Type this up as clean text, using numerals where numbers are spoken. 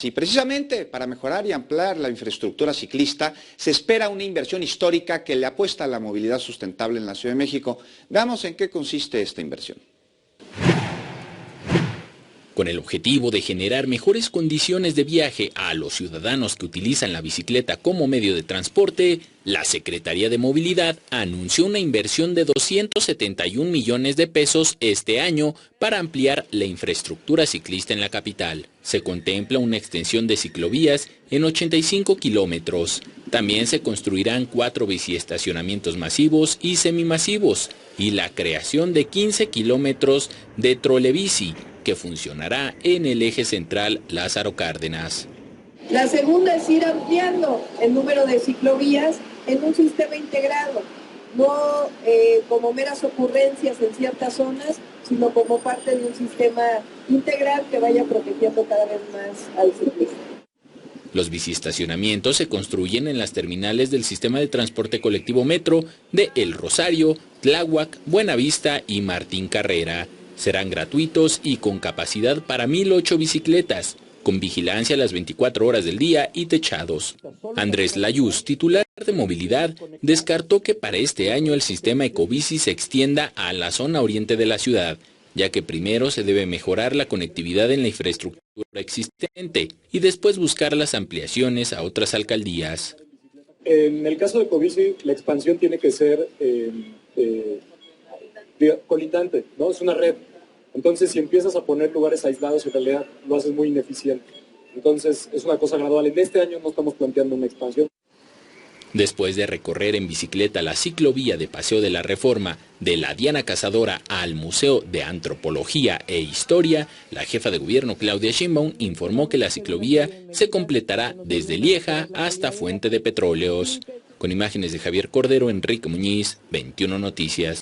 Y precisamente para mejorar y ampliar la infraestructura ciclista se espera una inversión histórica que le apuesta a la movilidad sustentable en la Ciudad de México. Veamos en qué consiste esta inversión. Con el objetivo de generar mejores condiciones de viaje a los ciudadanos que utilizan la bicicleta como medio de transporte, la Secretaría de Movilidad anunció una inversión de 271 millones de pesos este año para ampliar la infraestructura ciclista en la capital. Se contempla una extensión de ciclovías en 85 kilómetros. También se construirán 4 biciestacionamientos masivos y semimasivos y la creación de 15 kilómetros de trolebici, que funcionará en el eje central Lázaro Cárdenas. La segunda es ir ampliando el número de ciclovías en un sistema integrado, no como meras ocurrencias en ciertas zonas, sino como parte de un sistema integral que vaya protegiendo cada vez más al ciclista. Los biciestacionamientos se construyen en las terminales del sistema de transporte colectivo Metro de El Rosario, Tláhuac, Buenavista y Martín Carrera. Serán gratuitos y con capacidad para 1,008 bicicletas, con vigilancia las 24 horas del día y techados. Andrés Layuz, titular de Movilidad, descartó que para este año el sistema Ecobici se extienda a la zona oriente de la ciudad, ya que primero se debe mejorar la conectividad en la infraestructura existente y después buscar las ampliaciones a otras alcaldías. En el caso de Ecobici, la expansión tiene que ser colindante, ¿no? Es una red. Entonces, si empiezas a poner lugares aislados, en realidad lo haces muy ineficiente. Entonces, es una cosa gradual. En este año no estamos planteando una expansión. Después de recorrer en bicicleta la ciclovía de Paseo de la Reforma de la Diana Cazadora al Museo de Antropología e Historia, la jefa de gobierno Claudia Sheinbaum informó que la ciclovía se completará desde Lieja hasta Fuente de Petróleos. Con imágenes de Javier Cordero, Enrique Muñiz, 21 Noticias.